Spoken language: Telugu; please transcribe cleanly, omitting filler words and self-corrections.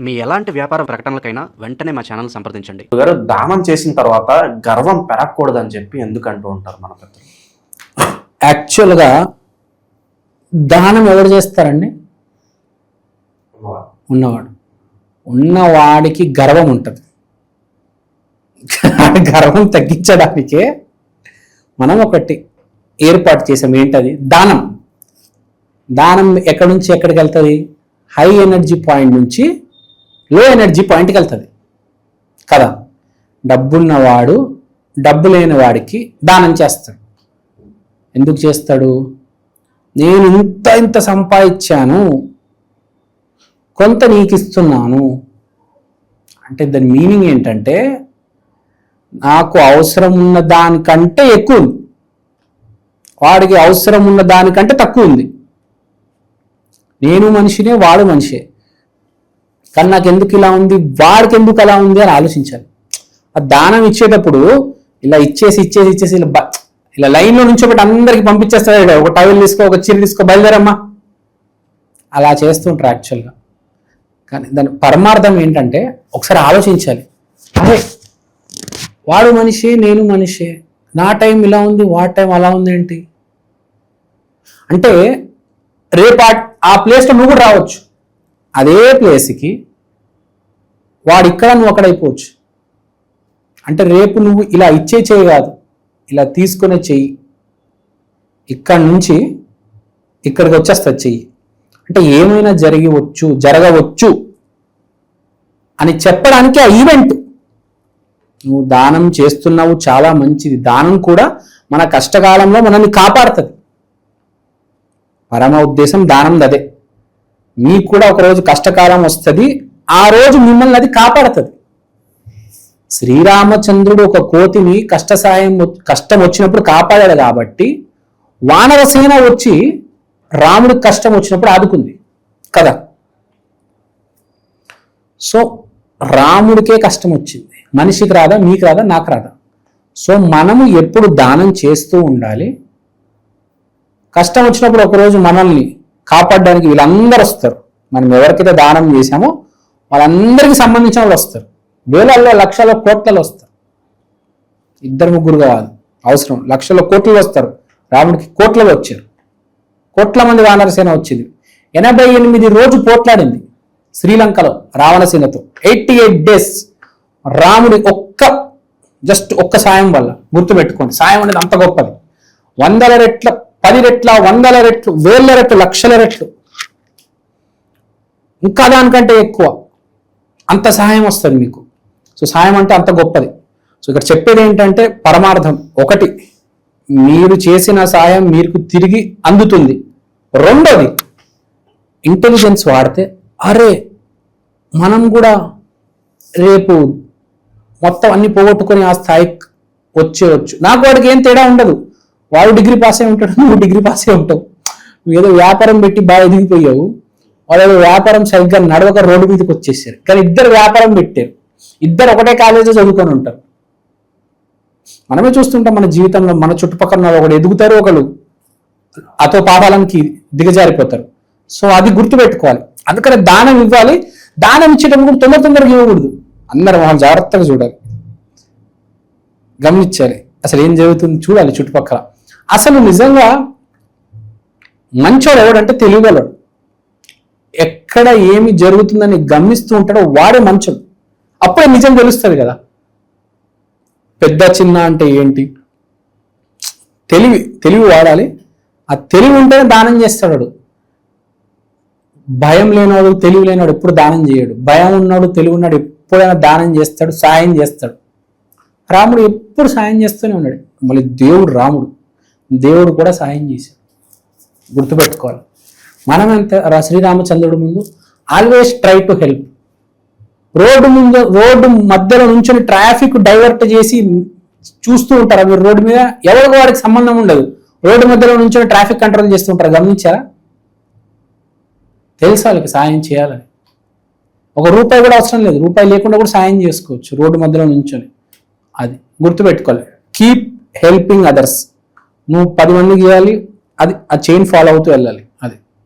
మీ ఎలాంటి వ్యాపార ప్రకటనలకైనా వెంటనే మా ఛానల్ సంప్రదించండి. గారు దానం చేసిన తర్వాత గర్వం పెరగకూడదని చెప్పి ఎందుకు అంటూ ఉంటారు మన పెద్దలు? యాక్చువల్గా దానం ఎవరు చేస్తారండి? ఉన్నవాడు. ఉన్నవాడికి గర్వం ఉంటుంది. గర్వం తగ్గించడానికే మనం ఒకటి ఏర్పాటు చేసాం. ఏంటది? దానం. దానం ఎక్కడి నుంచి ఎక్కడికి వెళ్తుంది? హై ఎనర్జీ పాయింట్ నుంచి లో ఎనర్జీ పాయింట్కి వెళ్తుంది కదా. డబ్బున్నవాడు డబ్బు లేని వాడికి దానం చేస్తాడు. ఎందుకు చేస్తాడు? నేను ఇంత సంపాదించాను, కొంత నీకు ఇస్తున్నాను అంటే దాని మీనింగ్ ఏంటంటే నాకు అవసరం ఉన్న దానికంటే ఎక్కువ ఉంది, వాడికి అవసరం ఉన్న దానికంటే తక్కువ ఉంది. నేను మనిషినే, వాడు మనిషే, కానీ నాకు ఎందుకు ఇలా ఉంది, వాడికి ఎందుకు అలా ఉంది అని ఆలోచించాలి. ఆ దానం ఇచ్చేటప్పుడు ఇలా ఇచ్చేసి ఇలా లైన్లో నుంచోబెట్టి అందరికి పంపించేస్తాడు. ఒక టవల్ తీసుకో, ఒక చీర తీసుకో, బయలుదేరమ్మా, అలా చేస్తుంటారు యాక్చువల్గా. కానీ దాని పరమార్థం ఏంటంటే ఒకసారి ఆలోచించాలి. అదే వాడు మనిషి, నేను మనిషే, నా టైం ఇలా ఉంది, వాడి టైం అలా ఉంది ఏంటి అంటే రేపు ఆ ప్లేస్లో నువ్వు కూడా రావచ్చు. అదే ప్లేస్కి వాడు ఇక్కడ, నువ్వు అక్కడ అయిపోవచ్చు. అంటే రేపు నువ్వు ఇలా ఇచ్చే చెయ్యి కాదు, ఇలా తీసుకునే చెయ్యి ఇక్కడి నుంచి ఇక్కడికి వచ్చేస్తుంది చెయ్యి. అంటే ఏమైనా జరగవచ్చు అని చెప్పడానికి ఆ ఈవెంట్. నువ్వు దానం చేస్తున్నావు, చాలా మంచిది. దానం కూడా మన కష్టకాలంలో మనల్ని కాపాడుతుంది. పరమ ఉద్దేశం దానం అదే. మీకు కూడా ఒకరోజు కష్టకాలం వస్తుంది, ఆ రోజు మిమ్మల్ని అది కాపాడుతుంది. శ్రీరామచంద్రుడు ఒక కోతిని కష్టం వచ్చినప్పుడు కాపాడాడు కాబట్టి వానరసేన వచ్చి రాముడికి కష్టం వచ్చినప్పుడు ఆదుకుంది కదా. సో రాముడికే కష్టం వచ్చింది, మనిషికి రాదా, మీకు రాదా, నాకు రాదా? సో మనము ఎప్పుడు దానం చేస్తూ ఉండాలి. కష్టం వచ్చినప్పుడు ఒకరోజు మనల్ని కాపాడడానికి వీళ్ళందరూ వస్తారు. మనం ఎవరికైతే దానం చేశామో వాళ్ళందరికీ సంబంధించిన వాళ్ళు వస్తారు. వేలల్లో, లక్షల, కోట్లలో వస్తారు. 2-3 కాదు అవసరం, లక్షల, కోట్లలో వస్తారు. రాముడికి కోట్లలో వచ్చారు, కోట్ల మంది వానరసేన వచ్చింది. 88 రోజు పోట్లాడింది శ్రీలంకలో రావణసేనతో. 88 days రాముడి ఒక్క సాయం వల్ల. గుర్తుపెట్టుకోండి, సాయం అనేది అంత గొప్పది. 100 రెట్ల, 10 రెట్ల, 100 రెట్లు, 1000 రెట్లు, లక్షల రెట్లు, ఇంకా దానికంటే ఎక్కువ అంత సహాయం వస్తుంది మీకు. సో సాయం అంటే అంత గొప్పది. సో ఇక్కడ చెప్పేది ఏంటంటే పరమార్థం ఒకటి, మీరు చేసిన సాయం మీకు తిరిగి అందుతుంది. రెండోది, ఇంటెలిజెన్స్ వాడితే అరే మనం కూడా రేపు మొత్తం అన్ని పోగొట్టుకొని ఆ స్థాయికి వచ్చేయచ్చు. నాకు వాడికి ఏం తేడా ఉండదు. వాడు డిగ్రీ పాస్ అయి ఉంటాడు, నువ్వు డిగ్రీ పాస్ అయి ఉంటావు. నువ్వు ఏదో వ్యాపారం పెట్టి బాగా ఎదిగిపోయావు, వాళ్ళు వ్యాపారం సరిగ్గా నడవక రోడ్డు మీదకి వచ్చేసారు. కానీ ఇద్దరు వ్యాపారం పెట్టారు, ఇద్దరు ఒకటే కాలేజీలో చదువుకొని ఉంటారు. మనమే చూస్తుంటాం మన జీవితంలో, మన చుట్టుపక్కల ఒకడు ఎదుగుతారు, ఒకళ్ళు అతో పాఠాలకి దిగజారిపోతారు. సో అది గుర్తుపెట్టుకోవాలి. అందుకని దానం ఇవ్వాలి. దానం ఇచ్చేటప్పుడు కూడా తొందరగా ఇవ్వకూడదు. అందరం వాళ్ళు జాగ్రత్తగా చూడాలి, గమనించాలి, అసలు ఏం జరుగుతుంది చూడాలి చుట్టుపక్కల. అసలు నిజంగా మంచోడు ఎవడంటే తెలియగలడు. ఎక్కడ ఏమి జరుగుతుందని గమనిస్తూ ఉంటాడో వాడే మంచోడు. అప్పుడే నిజం తెలుస్తుంది కదా. పెద్ద చిన్న అంటే ఏంటి? తెలివి వాడాలి. ఆ తెలివి ఉంటేనే దానం చేస్తాడు. భయం లేనివాడు, తెలివి లేనివాడు ఎప్పుడు దానం చేయడు. భయం ఉన్నాడు, తెలివి ఉన్నాడు ఎప్పుడైనా దానం చేస్తాడు, సాయం చేస్తాడు. రాముడు ఎప్పుడు సాయం చేస్తూనే ఉన్నాడు. మళ్ళీ దేవుడు కూడా సాయం చేశాడు. గుర్తుపెట్టుకోవాలి. మనం ఎంత శ్రీరామచంద్రుడి ముందు always try to help. Road మధ్యలో నుంచొని ట్రాఫిక్ డైవర్ట్ చేసి చూస్తూ ఉంటారు. మీరు రోడ్డు మీద ఎవరికి వాడికి సంబంధం ఉండదు, రోడ్డు మధ్యలో నుంచొని ట్రాఫిక్ కంట్రోల్ చేస్తూ ఉంటారు. గమనించారా? తెలుసు వాళ్ళకి సాయం చేయాలని. ₹1 కూడా అవసరం లేదు, రూపాయి లేకుండా కూడా సాయం చేసుకోవచ్చు రోడ్డు మధ్యలో నుంచొని. అది గుర్తుపెట్టుకోవాలి. Keep helping others. నువ్వు 10 మందికి చేయాలి, అది ఆ చైన్ ఫాలో అవుతూ వెళ్ళాలి.